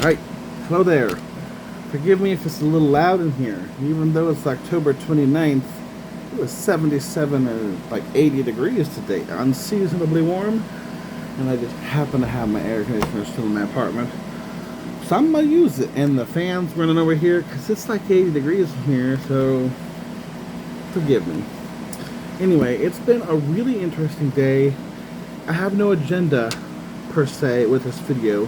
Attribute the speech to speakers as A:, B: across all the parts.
A: Alright, hello there. Forgive me if it's a little loud in here. Even though it's October 29th, it was 77 or like 80 degrees today, unseasonably warm. And I just happen to have my air conditioner still in my apartment. So I'm going to use it. And the fan's running over here because it's like 80 degrees in here, so forgive me. Anyway, it's been a really interesting day. I have no agenda per se with this video,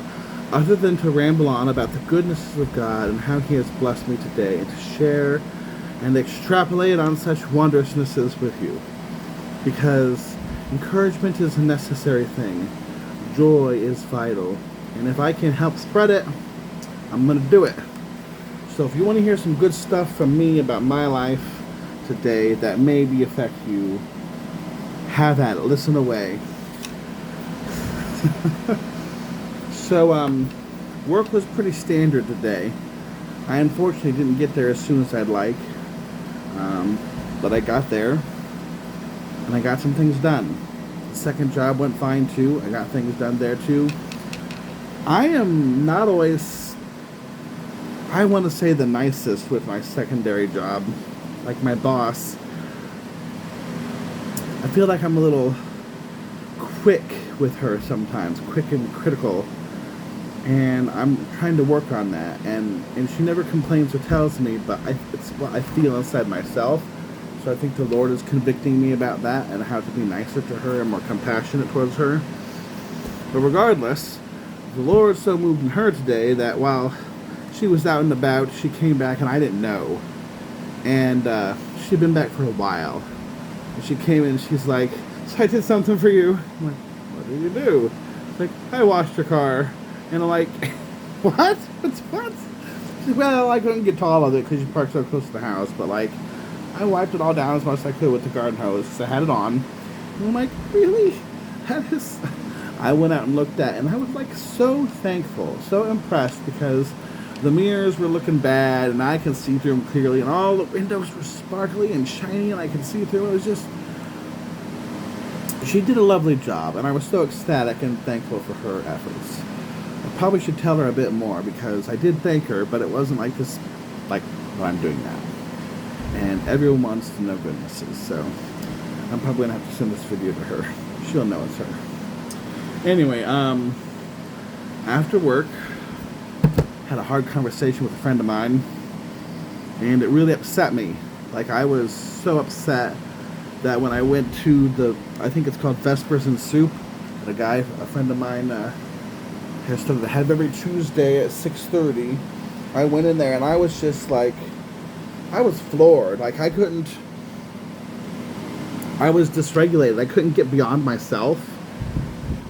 A: other than to ramble on about the goodness of God and how He has blessed me today, and to share and extrapolate on such wondrousnesses with you. Because encouragement is a necessary thing. Joy is vital. And if I can help spread it, I'm going to do it. So if you want to hear some good stuff from me about my life today that maybe affect you, have at it. Listen away. So, work was pretty standard today. I unfortunately didn't get there as soon as I'd like. But I got there, and I got some things done. The second job went fine too. I got things done there too. I am not always, I want to say, the nicest with my secondary job. Like my boss, I feel like I'm a little quick with her sometimes, quick and critical, and I'm trying to work on that, and she never complains or tells me, but it's what I feel inside myself. So I think the Lord is convicting me about that and how to be nicer to her and more compassionate towards her. But regardless, the Lord so moved in her today that while she was out and about, she came back and I didn't know. And she'd been back for a while. And she came in and she's like, "So I did something for you." I'm like, "What did you do?" She's like, "I washed your car." And I'm like, "What? What?" She's like, "Well, I couldn't get to all of it because you parked so close to the house, but like, I wiped it all down as much as I could with the garden hose because I had it on." And I'm like, "Really?" That is... I went out and looked at it, and I was like so thankful, so impressed, because the mirrors were looking bad, and I could see through them clearly, and all the windows were sparkly and shiny, and I could see through them. It was just... She did a lovely job, and I was so ecstatic and thankful for her efforts. I probably should tell her a bit more, because I did thank her, but it wasn't like this, like what I'm doing now. And everyone wants to know goodnesses, so I'm probably going to have to send this video to her. She'll know it's her. Anyway, after work, had a hard conversation with a friend of mine, and it really upset me. Like, I was so upset that when I went to the, I think it's called Vespers and Soup, a friend of mine, has started to have every Tuesday at 6:30. I went in there and I was just like, I was floored. Like, I was dysregulated. I couldn't get beyond myself.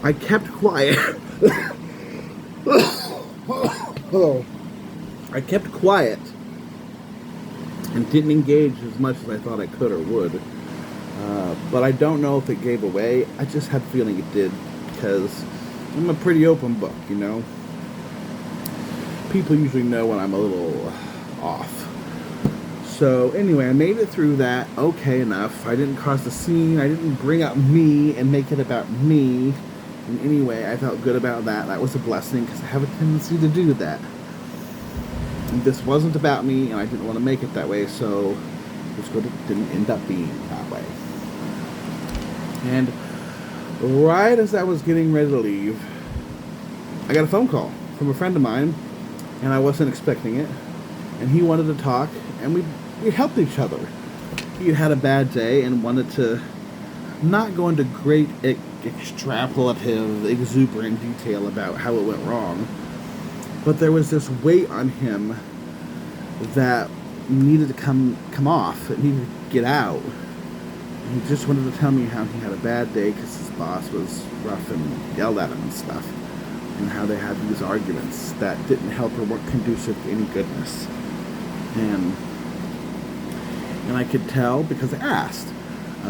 A: I kept quiet. I kept quiet and didn't engage as much as I thought I could or would. But I don't know if it gave away. I just had a feeling it did, because I'm a pretty open book, you know. People usually know when I'm a little off. So anyway, I made it through that okay enough. I didn't cause a scene. I didn't bring up me and make it about me in any way. I felt good about that. That was a blessing, because I have a tendency to do that. And this wasn't about me, and I didn't want to make it that way, so it didn't end up being that way. And right as I was getting ready to leave, I got a phone call from a friend of mine, and I wasn't expecting it. And he wanted to talk, and we helped each other. He had a bad day and wanted to not go into great extrapolative, exuberant detail about how it went wrong, but there was this weight on him that needed to come off. It needed to get out. And he just wanted to tell me how he had a bad day because his boss was rough and yelled at him and stuff, and how they had these arguments that didn't help or weren't conducive to any goodness. And I could tell, because I asked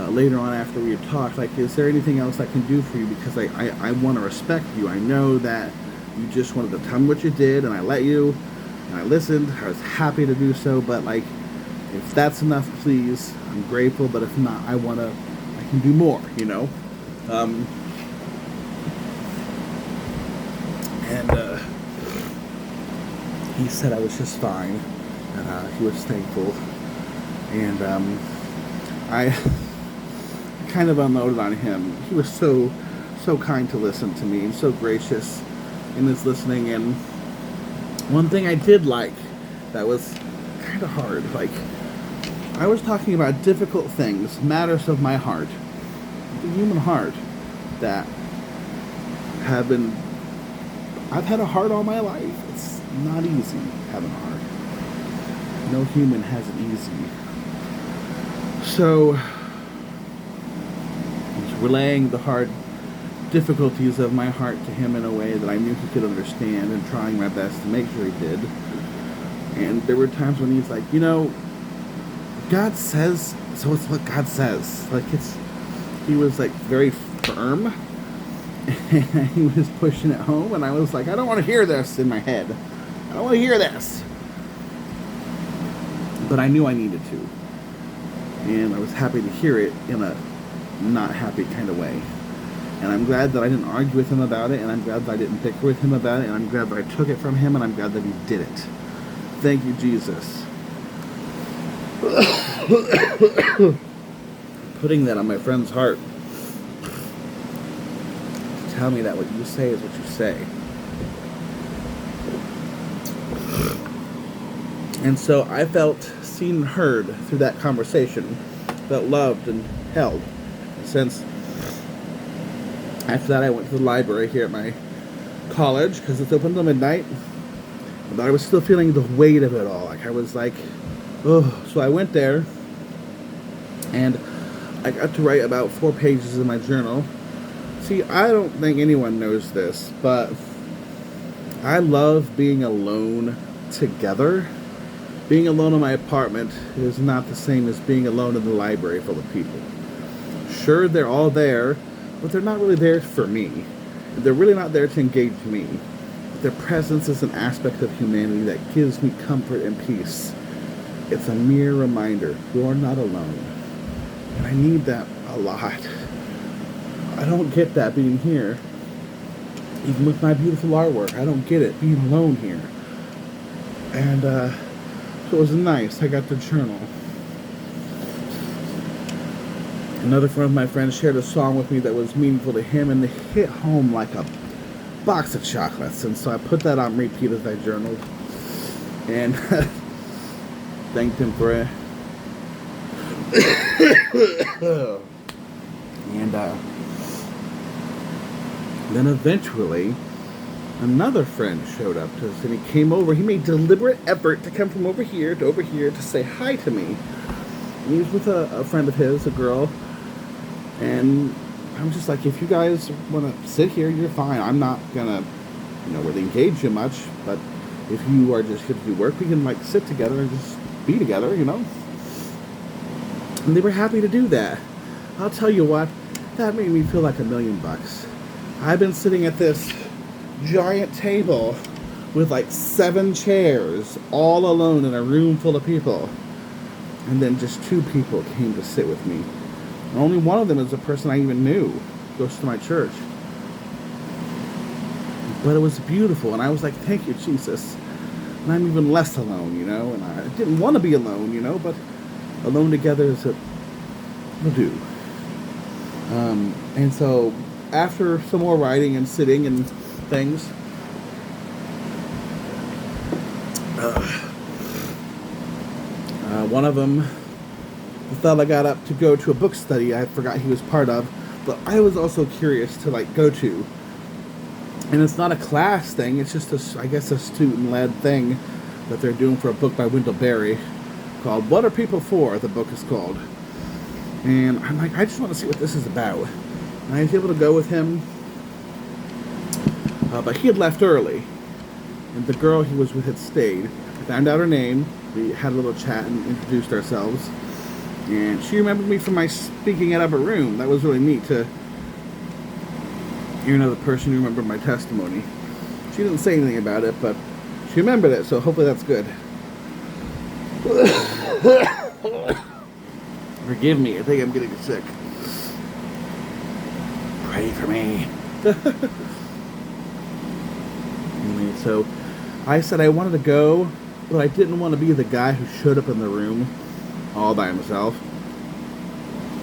A: later on after we had talked, like, is there anything else I can do for you? Because I want to respect you. I know that you just wanted to tell me what you did, and I let you, and I listened. I was happy to do so, but like, if that's enough, please, I'm grateful. But if not, I can do more, you know. he said I was just fine, and he was thankful. And I kind of unloaded on him. He was so kind to listen to me and so gracious in his listening. And one thing I did like that was kind of hard, like I was talking about difficult things, matters of my heart, the human heart, that have been, I've had a heart all my life. It's not easy having a heart. No human has it easy. So I was relaying the hard difficulties of my heart to him in a way that I knew he could understand, and trying my best to make sure he did. And there were times when he's like, God says, so it's what God says. Like, he was like very firm, and he was pushing it home, and I was like, I don't want to hear this in my head. I don't want to hear this. But I knew I needed to. And I was happy to hear it in a not happy kind of way. And I'm glad that I didn't argue with him about it, and I'm glad that I didn't bicker with him about it, and I'm glad that I took it from him, and I'm glad that he did it. Thank you, Jesus. Putting that on my friend's heart. Tell me that what you say is what you say. And so I felt seen and heard through that conversation. Felt loved and held. And since after that I went to the library here at my college, because it's open till midnight, but I was still feeling the weight of it all. Like I was like, oh. So I went there, and I got to write about 4 pages in my journal. See, I don't think anyone knows this, but I love being alone together. Being alone in my apartment is not the same as being alone in the library full of people. Sure, they're all there, but they're not really there for me. They're really not there to engage me. Their presence is an aspect of humanity that gives me comfort and peace. It's a mere reminder, you're not alone. And I need that a lot. I don't get that being here. Even with my beautiful artwork, I don't get it being alone here. And so it was nice. I got to journal. Another one of my friends shared a song with me that was meaningful to him, and it hit home like a box of chocolates. And so I put that on repeat as I journaled, and thanked him for it. And then eventually another friend showed up to us, and he came over. He made deliberate effort to come from over here to say hi to me. And he was with a friend of his, a girl, and I'm just like, if you guys want to sit here, you're fine. I'm not gonna, really engage you much, but if you are just here to do work, we can like sit together and just be together, And they were happy to do that. I'll tell you what, that made me feel like $1 million. I've been sitting at this giant table with like 7 chairs, all alone in a room full of people, and then just 2 people came to sit with me. And only one of them is a person I even knew, goes to my church. But it was beautiful, and I was like, thank you, Jesus. And I'm even less alone, and I didn't want to be alone, but alone together is will do. And so after some more writing and sitting and things, one of them, the fella got up to go to a book study I forgot he was part of, but I was also curious to go to. And it's not a class thing, it's just I guess a student-led thing that they're doing for a book by Wendell Berry called What Are People For? The book is called. And I'm like, I just want to see what this is about. And I was able to go with him, but he had left early, and the girl he was with had stayed. I found out her name, we had a little chat and introduced ourselves, and she remembered me from my speaking at Upper Room. That was really neat to hear another person who remembered my testimony. She didn't say anything about it, but she remembered it, so hopefully that's good. Forgive me, I think I'm getting sick. Pray for me. Anyway, so I said I wanted to go, but I didn't want to be the guy who showed up in the room all by himself.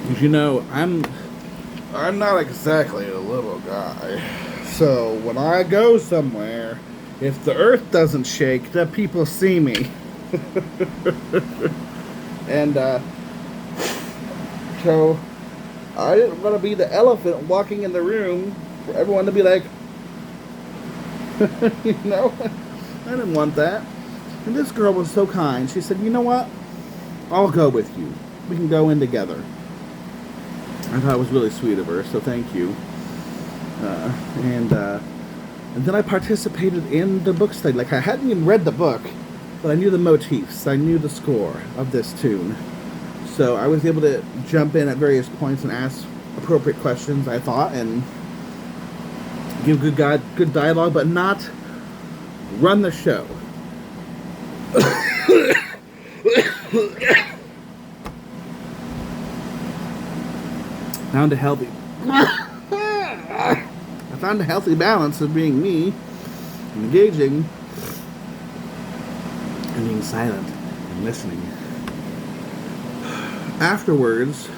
A: Because, you know, I'm not exactly a little guy. So when I go somewhere, if the earth doesn't shake, the people see me. And so I didn't want to be the elephant walking in the room for everyone to be like, you know, I didn't want that. And this girl was so kind. She said, you know what? I'll go with you. We can go in together. I thought it was really sweet of her, so thank you. And then I participated in the book study. Like, I hadn't even read the book, but I knew the motifs. I knew the score of this tune. So I was able to jump in at various points and ask appropriate questions, I thought, and give good dialogue, but not run the show. Found a healthy balance of being me, engaging, and being silent and listening. Afterwards,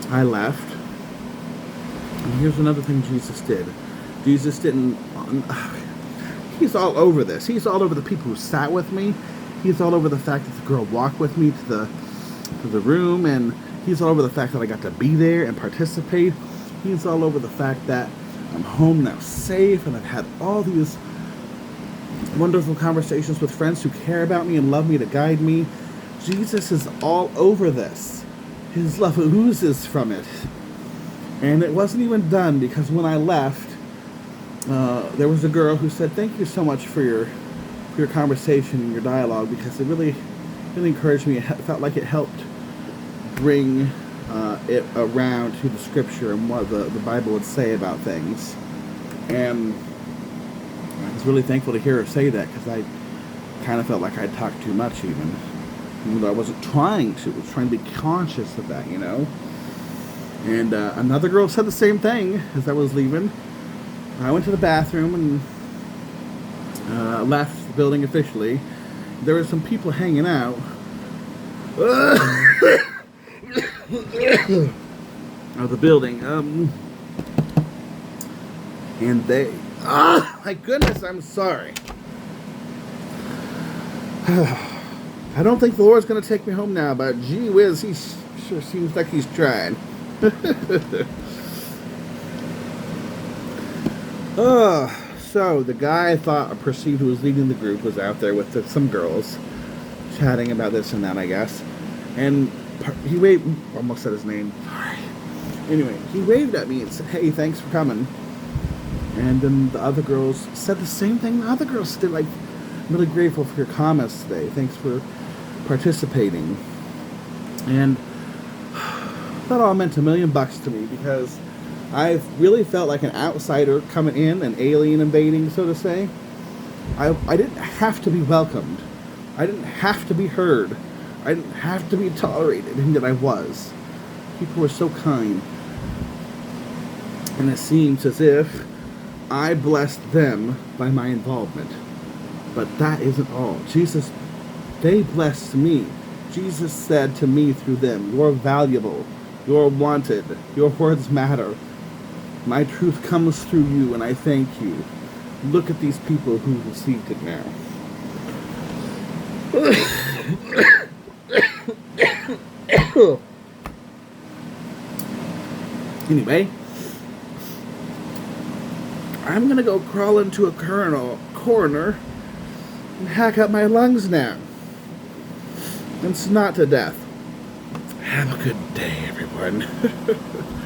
A: I left. And here's another thing Jesus did. Jesus didn't... He's all over this. He's all over the people who sat with me. He's all over the fact that the girl walked with me to the room, and he's all over the fact that I got to be there and participate. He's all over the fact that I'm home now safe, and I've had all these wonderful conversations with friends who care about me and love me to guide me. Jesus is all over this. His love oozes from it. And it wasn't even done, because when I left, there was a girl who said, thank you so much for your conversation and your dialogue, because it really encouraged me. It felt like it helped bring it around to the scripture and what the Bible would say about things. And I was really thankful to hear her say that, because I kind of felt like I'd talked too much even though I wasn't trying to. I was trying to be conscious of that, you know. And another girl said the same thing as I was leaving. I went to the bathroom and left the building officially. There were some people hanging out. Of the building. And they... my goodness, I'm sorry. I don't think the Lord's going to take me home now, but gee whiz, he sure seems like he's trying. So the guy I thought or perceived who was leading the group was out there with some girls chatting about this and that, I guess. And he waved, almost said his name. Sorry. Anyway, he waved at me and said, hey, thanks for coming. And then the other girls said the same thing the other girls did, like, I'm really grateful for your comments today. Thanks for participating. And that all meant $1 million to me, because I've really felt like an outsider coming in, an alien invading, so to say. I didn't have to be welcomed. I didn't have to be heard. I didn't have to be tolerated, and yet I was. People were so kind. And it seems as if I blessed them by my involvement. But that isn't all. Jesus, they blessed me. Jesus said to me through them, you're valuable. You're wanted. Your words matter. My truth comes through you, and I thank you. Look at these people who received it now. Anyway, I'm going to go crawl into a corner and hack up my lungs now. And snot to death. Have a good day, everyone.